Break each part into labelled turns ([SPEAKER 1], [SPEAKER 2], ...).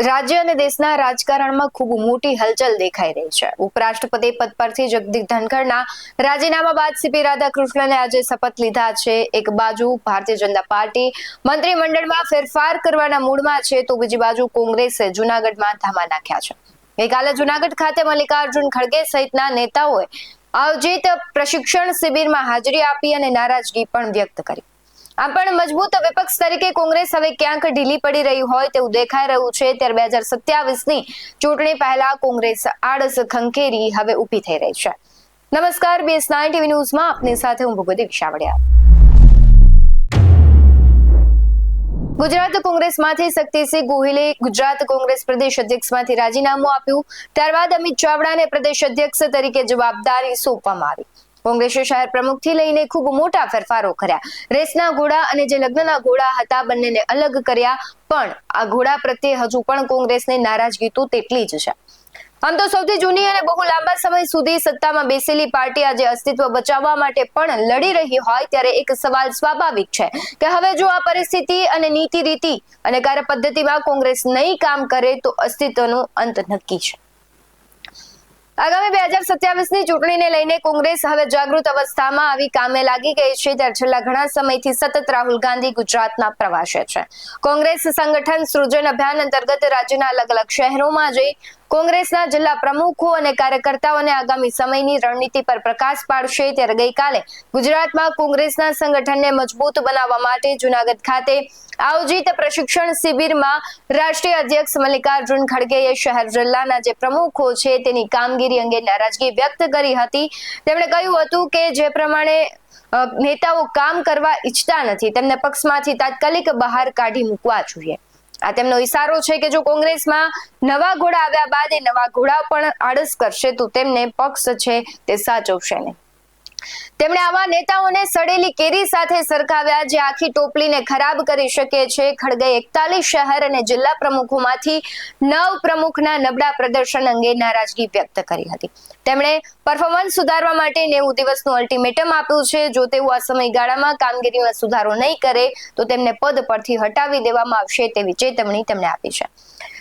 [SPEAKER 1] રાજ્ય અને દેશના રાજકારણમાં ખૂબ મોટી હલચલ દેખાઈ રહી છે। ઉપરાષ્ટ્રપતિ પદ પરથી જગદીપ ધનખડના રાજીનામા બાદ સીપી રાધાકૃષ્ણને આજે શપથ લીધા છે। એક બાજુ ભારતીય જનતા પાર્ટી મંત્રીમંડળમાં ફેરફાર કરવાના મૂડમાં છે, તો બીજી બાજુ કોંગ્રેસે જૂનાગઢમાં ધામા નાખ્યા છે। ગઈકાલે જૂનાગઢ ખાતે મલ્લિકાર્જુન ખડગે સહિતના નેતાઓએ આયોજિત પ્રશિક્ષણ શિબિરમાં હાજરી આપી અને નારાજગી પણ વ્યક્ત કરી। આમ પણ મજબૂત વિપક્ષ તરીકે કોંગ્રેસ હવે ક્યાંક ઢીલી પડી રહી હોય તેવું દેખાઈ રહ્યું છે। ત્યારે 2027ની ચૂંટણી પહેલા કોંગ્રેસ આળસ ખંખેરી હવે ઊભી થઈ રહી છે। નમસ્કાર, BS9 TV ન્યૂઝમાં આપની સાથે હું ભગવતી વિશાવડિયા। ગુજરાત કોંગ્રેસમાંથી શક્તિસિંહ ગોહિલે ગુજરાત કોંગ્રેસ પ્રદેશ અધ્યક્ષમાંથી રાજીનામું આપ્યું। ત્યારબાદ અમિત ચાવડાને પ્રદેશ અધ્યક્ષ તરીકે જવાબદારી સોંપવામાં આવી। કોંગ્રેસે શહેર પ્રમુખથી લઈને ખૂબ મોટા ફેરફારો કર્યા। રેસના ઘોડા અને જે લગ્નના ઘોડા હતા બંનેને અલગ કર્યા, પણ આ ઘોડા પ્રત્યે હજુ પણ કોંગ્રેસની નારાજગી તો તેટલી જ છે। આમ તો સૌથી જૂની અને બહુ લાંબા સમય સુધી સત્તામાં બેસેલી પાર્ટી આજે અસ્તિત્વ બચાવવા માટે પણ લડી રહી હોય ત્યારે એક સવાલ સ્વાભાવિક છે કે હવે જો આ પરિસ્થિતિ અને નીતિ રીતિ અને કાર્યપદ્ધતિમાં કોંગ્રેસ નહીં કામ કરે તો અસ્તિત્વનો અંત નક્કી છે। આગામી 2027ની ચૂંટણીને લઈને કોંગ્રેસ હવે જાગૃત અવસ્થામાં આવી કામે લાગી ગઈ છે। ત્યારે છેલ્લા ઘણા સમયથી સતત રાહુલ ગાંધી ગુજરાતના પ્રવાસે છે। કોંગ્રેસ સંગઠન સૃજન અભિયાન અંતર્ગત રાજ્યના અલગ અલગ શહેરોમાં જઈ કોંગ્રેસના જિલ્લા પ્રમુખો અને કાર્યકર્તાઓને આગામી સમયની રણનીતિ પર પ્રકાશ પાડશે। ત્યારે ગઈકાલે ગુજરાતમાં કોંગ્રેસના સંગઠનને મજબૂત બનાવવા માટે જૂનાગઢ ખાતે આયોજિત પ્રશિક્ષણ શિબિરમાં રાષ્ટ્રીય અધ્યક્ષ મલ્લિકાર્જુન ખડગેએ શહેર જિલ્લાના જે પ્રમુખો છે તેની કામગીરી અંગે નારાજગી વ્યક્ત કરી હતી। તેમણે કહ્યું હતું કે જે પ્રમાણે નેતાઓ કામ કરવા ઈચ્છતા નથી તેમને પક્ષમાંથી તાત્કાલિક બહાર કાઢી મૂકવા જોઈએ। આ તેમનો ઈશારો છે કે જો કોંગ્રેસમાં નવા ઘોડા આવ્યા બાદ એ નવા ઘોડા પણ આળસ કરશે તો તેમને પક્ષ છે તે સાચવશે નહીં। તેમણે આવા નેતાઓને સડેલી કેરી સાથે સરખાવ્યા જે આખી ટોપલીને ખરાબ કરી શકે છે। ખડગે 41 શહેર અને જિલ્લા પ્રમુખોમાંથી 9 પ્રમુખના નબળા પ્રદર્શન અંગે નારાજગી વ્યક્ત કરી હતી। તેમણે પરફોર્મન્સ સુધારવા માટે 90 દિવસનું અલ્ટિમેટમ આપ્યું છે। જો તેઓ આ સમયગાળામાં કામગીરીમાં સુધારો નહીં કરે તો તેમને પદ પરથી હટાવી દેવામાં આવશે તેવી ચેતવણી તેમણે આપી છે।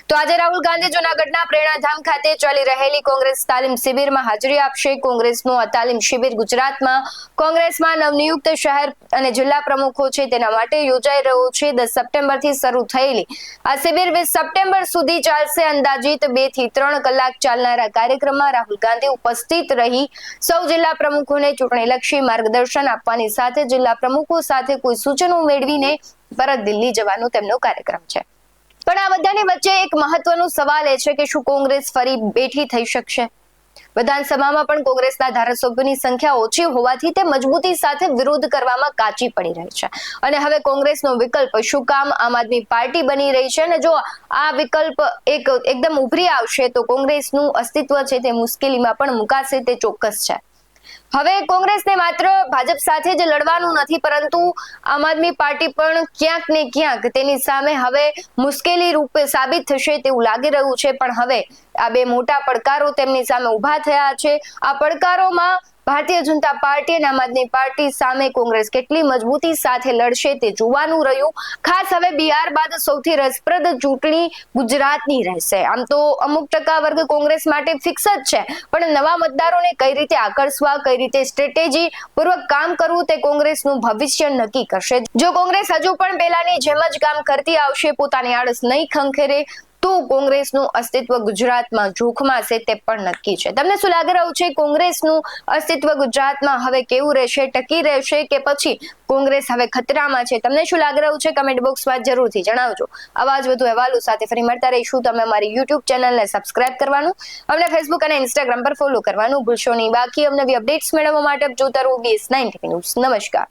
[SPEAKER 1] તો આજે રાહુલ ગાંધી જૂનાગઢના પ્રેરણાધામ ખાતે ચાલી રહેલી કોંગ્રેસ તાલીમ શિબિરમાં હાજરી આપશે। કોંગ્રેસનું આ તાલીમ શિબિર ગુજરાતમાં કોંગ્રેસમાં નવનિયુક્ત શહેર અને જિલ્લા પ્રમુખો છે તેના માટે યોજાઈ રહ્યો છે। 10 સપ્ટેમ્બરથી શરૂ થયેલી આ શિબિર 20 સપ્ટેમ્બર સુધી ચાલશે। અંદાજિત 2 થી 3 કલાક ચાલનારા કાર્યક્રમમાં રાહુલ ગાંધી ઉપસ્થિત રહી સૌ જિલ્લા પ્રમુખોને ચૂંટણીલક્ષી માર્ગદર્શન આપવાની સાથે જિલ્લા પ્રમુખો સાથે કોઈ સૂચનો મેળવીને પરત દિલ્હી જવાનો તેમનો કાર્યક્રમ છે। પણ આ બધાની વચ્ચે એક મહત્વનો સવાલ એ છે કે શું કોંગ્રેસ ફરી બેઠી થઈ શકશે? વિધાનસભામાં પણ કોંગ્રેસના ધારાસભ્યોની સંખ્યા ઓછી હોવાથી તે મજબૂતી સાથે વિરોધ કરવામાં કાચી પડી રહી છે અને હવે કોંગ્રેસનો વિકલ્પ શું કામ આમ આદમી પાર્ટી બની રહી છે અને જો આ વિકલ્પ એકદમ ઉભરી આવશે તો કોંગ્રેસનું અસ્તિત્વ છે તે મુશ્કેલીમાં પણ મુકાશે તે ચોક્કસ છે। હવે કોંગ્રેસને માત્ર ભાજપ સાથે જ લડવાનું નથી, પરંતુ આમ આદમી પાર્ટી પણ ક્યાંક ને ક્યાંક તેની સામે હવે મુશ્કેલી રૂપે સાબિત થશે તેવું લાગી રહ્યું છે। પણ હવે આ બે મોટા પડકારો તેમની સામે ઊભા થયા છે। આ પડકારોમાં ભારતીય જનતા પાર્ટી અને આમ આદમી પાર્ટી સામે કોંગ્રેસ કેટલી મજબૂતી સાથે લડશે તે જોવાનું રહ્યું। ખાસ હવે બિહાર બાદ સૌથી રસપ્રદ ચૂંટણી ગુજરાતની રહેશે। આમ તો અમુક ટકા વર્ગ કોંગ્રેસ માટે ફિક્સ જ છે, પણ નવા મતદારોને કઈ રીતે આકર્ષવા, કઈ રીતે સ્ટ્રેટેજી પૂર્વક કામ કરવું તે કોંગ્રેસનું ભવિષ્ય નક્કી કરશે। જો કોંગ્રેસ હજુ પણ પહેલાની જેમ જ કામ કરતી આવશે, પોતાની આળસ નહીં ખંખેરે, તો કોંગ્રેસનું અસ્તિત્વ ગુજરાતમાં જોખમાં છે તે પણ નક્કી છે। તમને શું લાગી રહ્યું છે? કોંગ્રેસનું અસ્તિત્વ ગુજરાતમાં હવે કેવું રહેશે? ટકી રહેશે કે પછી કોંગ્રેસ હવે ખતરામાં છે? તમને શું લાગી રહ્યું છે? કમેન્ટ બોક્સમાં જરૂરથી જણાવજો। આવા જ વધુ અહેવાલો સાથે ફરી મળતા રહીશું। તમે અમારી YouTube ચેનલને સબસ્ક્રાઇબ કરવાનું, અમને Facebook અને Instagram પર ફોલો કરવાનું ભૂલશો નહીં। બાકી અમને અપડેટ્સ મેળવવા માટે જોતા રહો BS9 TV ન્યૂઝ। નમસ્કાર।